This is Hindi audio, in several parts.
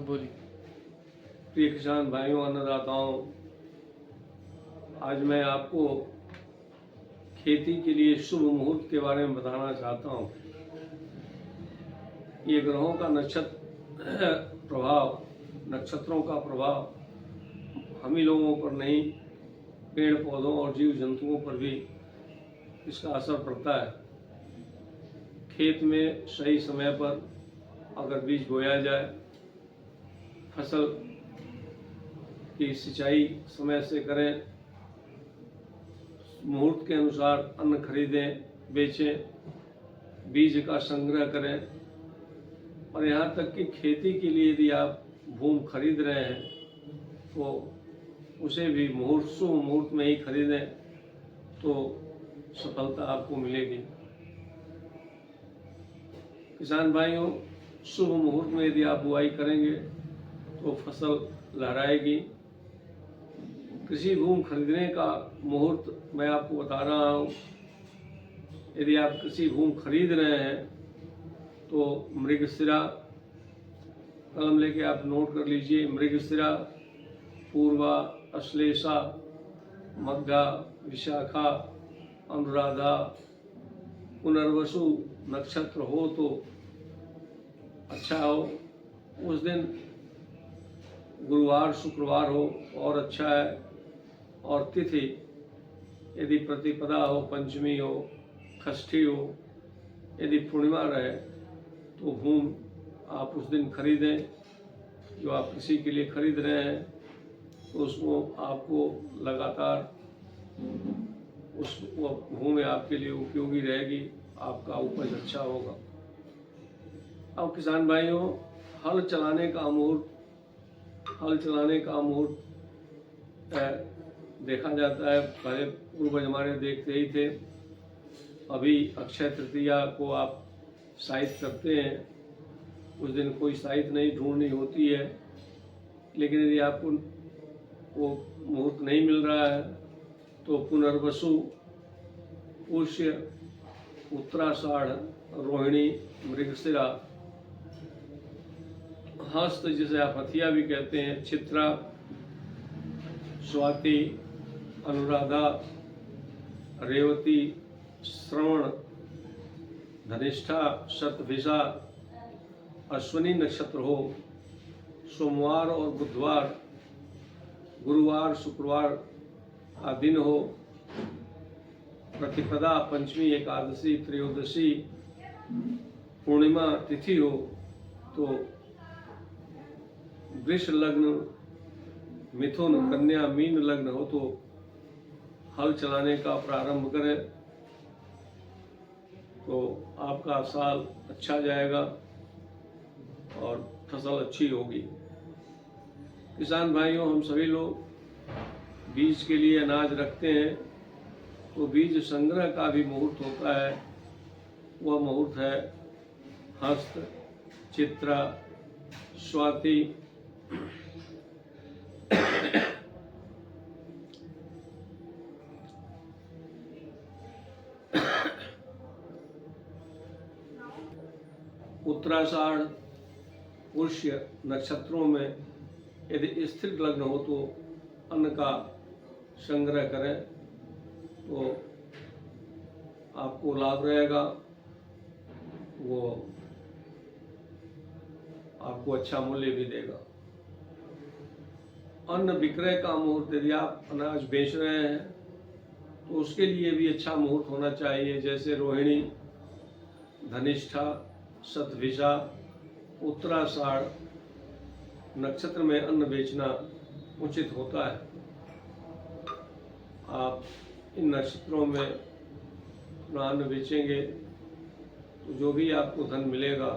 बोलिए। प्रिय किसान भाइयों, अन्नदाताओं, आज मैं आपको खेती के लिए शुभ मुहूर्त के बारे में बताना चाहता हूँ। ये ग्रहों का नक्षत्रों का प्रभाव हम ही लोगों पर नहीं, पेड़ पौधों और जीव जंतुओं पर भी इसका असर पड़ता है। खेत में सही समय पर अगर बीज बोया जाए, फसल की सिंचाई समय से करें, मुहूर्त के अनुसार अन्न खरीदें, बेचें, बीज का संग्रह करें, और यहाँ तक कि खेती के लिए यदि आप भूमि खरीद रहे हैं तो उसे भी शुभ मुहूर्त में ही खरीदें तो सफलता आपको मिलेगी। किसान भाइयों, शुभ मुहूर्त में यदि आप बुआई करेंगे तो फसल लहराएगी। कृषि भूमि खरीदने का मुहूर्त मैं आपको बता रहा हूँ। यदि आप कृषि भूमि खरीद रहे हैं तो मृगशिरा, कलम लेके आप नोट कर लीजिए, मृगशिरा, पूर्वा, अश्लेषा, मग्घा, विशाखा, अनुराधा, पुनर्वसु नक्षत्र हो तो अच्छा हो। उस दिन गुरुवार शुक्रवार हो और अच्छा है। और तिथि यदि प्रतिपदा हो, पंचमी हो, षष्ठी हो, यदि पूर्णिमा रहे तो भूमि आप उस दिन खरीदें। जो आप कृषि के लिए खरीद रहे हैं तो उसको आपको लगातार उस भूमि आपके लिए उपयोगी रहेगी, आपका उपज अच्छा होगा। अब किसान भाइयों, हल चलाने का मुहूर्त देखा जाता है। पहले पूर्वज हमारे देखते ही थे। अभी अक्षय तृतीया को आप साइत करते हैं, उस दिन कोई साइत नहीं ढूंढनी होती है। लेकिन यदि आपको वो मुहूर्त नहीं मिल रहा है तो पुनर्वसु, पुष्य, उत्तराषाढ़, रोहिणी, मृगशिरा, हस्त जिसे आप हथिया भी कहते हैं, चित्रा, स्वाति, अनुराधा, रेवती, श्रवण, धनिष्ठा, शतभिषा, अश्विनी नक्षत्र हो, सोमवार और बुधवार, गुरुवार शुक्रवार का दिन हो, प्रतिपदा, पंचमी, एकादशी, त्रयोदशी, पूर्णिमा तिथि हो, तो वृष लग्न, मिथुन, कन्या, मीन लग्न हो तो हल चलाने का प्रारंभ करें तो आपका साल अच्छा जाएगा और फसल अच्छी होगी। किसान भाइयों, हम सभी लोग बीज के लिए अनाज रखते हैं तो बीज संग्रह का भी मुहूर्त होता है। वह मुहूर्त है हस्त, चित्रा, स्वाति, उत्तराषाढ़, पुष्य नक्षत्रों में यदि स्थिर लग्न हो तो अन्न का संग्रह करें तो आपको लाभ रहेगा। वो आपको अच्छा मूल्य भी देगा। अन्न विक्रय का मुहूर्त, यदि आप अनाज बेच रहे हैं तो उसके लिए भी अच्छा मुहूर्त होना चाहिए। जैसे रोहिणी, धनिष्ठा, शतभिषा, उत्तराषाढ़ नक्षत्र में अन्न बेचना उचित होता है। आप इन नक्षत्रों में अपना अन्न बेचेंगे तो जो भी आपको धन मिलेगा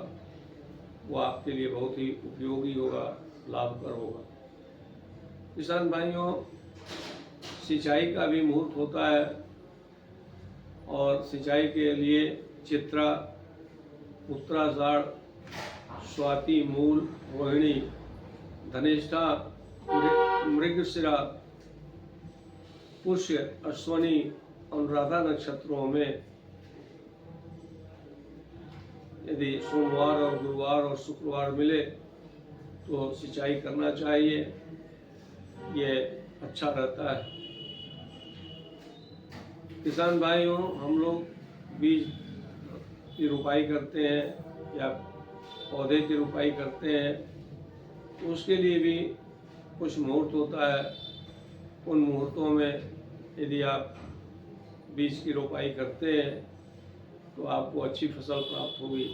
वो आपके लिए बहुत ही उपयोगी होगा, लाभकर होगा। किसान भाइयों, सिंचाई का भी मुहूर्त होता है और सिंचाई के लिए चित्रा, उत्तराषाढ़, स्वाति, मूल, रोहिणी, धनिष्ठा, मृगशिरा, पुष्य, अश्विनी, अनुराधा नक्षत्रों में यदि सोमवार और गुरुवार और शुक्रवार मिले तो सिंचाई करना चाहिए, ये अच्छा रहता है। किसान भाइयों, हम लोग बीज की रुपाई करते हैं या पौधे की रुपाई करते हैं, तो उसके लिए भी कुछ मुहूर्त होता है। उन मुहूर्तों में यदि आप बीज की रोपाई करते हैं तो आपको अच्छी फसल प्राप्त होगी।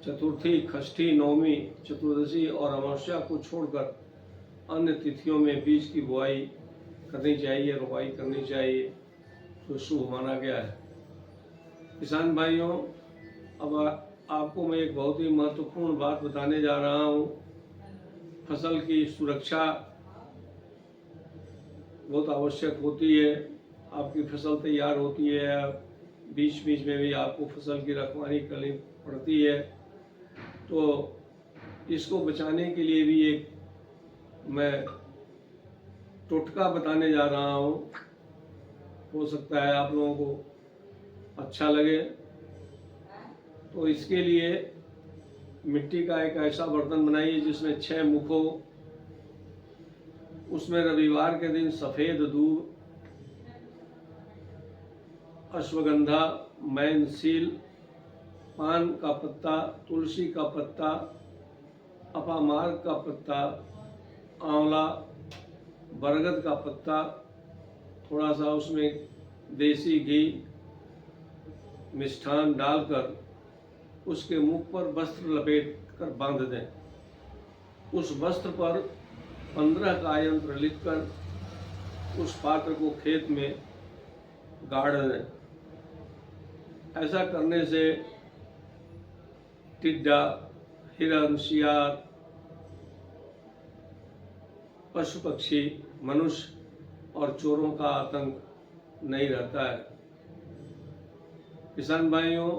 चतुर्थी, षष्ठी, नवमी, चतुर्दशी और अमावस्या को छोड़कर अन्य तिथियों में बीज की बुआई करनी चाहिए, रोपाई करनी चाहिए, तो शुभ माना गया है। किसान भाइयों, अब आपको मैं एक बहुत ही महत्वपूर्ण बात बताने जा रहा हूँ। फसल की सुरक्षा बहुत आवश्यक होती है। आपकी फसल तैयार होती है, बीच बीच में भी आपको फसल की रखवाली करनी पड़ती है, तो इसको बचाने के लिए भी एक मैं टोटका बताने जा रहा हूँ। हो सकता है आप लोगों को अच्छा लगे। तो इसके लिए मिट्टी का एक ऐसा बर्तन बनाइए जिसमें 6 मुख हो। उसमें रविवार के दिन सफ़ेद दूध, अश्वगंधा, मैनसील, पान का पत्ता, तुलसी का पत्ता, अपामार्ग का पत्ता, आंवला, बरगद का पत्ता, थोड़ा सा उसमें देसी घी, मिष्ठान डालकर उसके मुख पर वस्त्र लपेट कर बांध दें। उस वस्त्र पर 15 का यंत्र लिखकर उस पात्र को खेत में गाड़ दें। ऐसा करने से टिड्डा, हिरण, सियार, पशु पक्षी, मनुष्य और चोरों का आतंक नहीं रहता है। किसान भाइयों,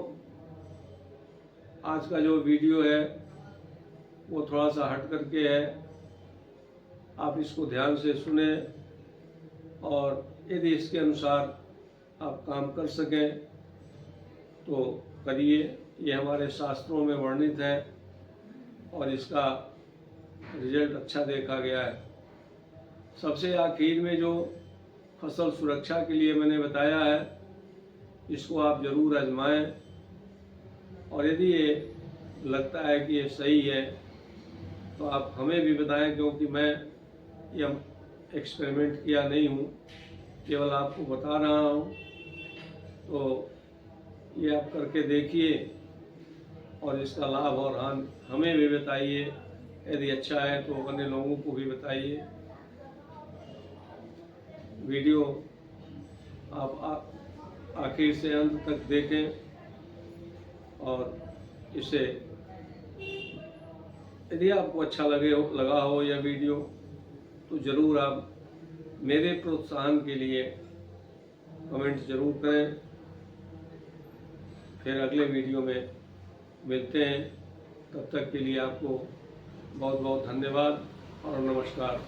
आज का जो वीडियो है वो थोड़ा सा हट करके है। आप इसको ध्यान से सुने और यदि इसके अनुसार आप काम कर सकें तो करिए। ये हमारे शास्त्रों में वर्णित है और इसका रिजल्ट अच्छा देखा गया है। सबसे आखिर में जो फसल सुरक्षा के लिए मैंने बताया है, इसको आप ज़रूर आजमाएं और यदि ये लगता है कि ये सही है तो आप हमें भी बताएं, क्योंकि मैं यह एक्सपेरिमेंट किया नहीं हूँ, केवल आपको बता रहा हूँ। तो ये आप करके देखिए और इसका लाभ और हानि हमें भी बताइए। यदि अच्छा है तो अन्य लोगों को भी बताइए। वीडियो आप आखिर से अंत तक देखें और इसे यदि आपको अच्छा लगा हो यह वीडियो, तो ज़रूर आप मेरे प्रोत्साहन के लिए कमेंट ज़रूर करें। फिर अगले वीडियो में मिलते हैं। तब तक के लिए आपको बहुत बहुत धन्यवाद और नमस्कार।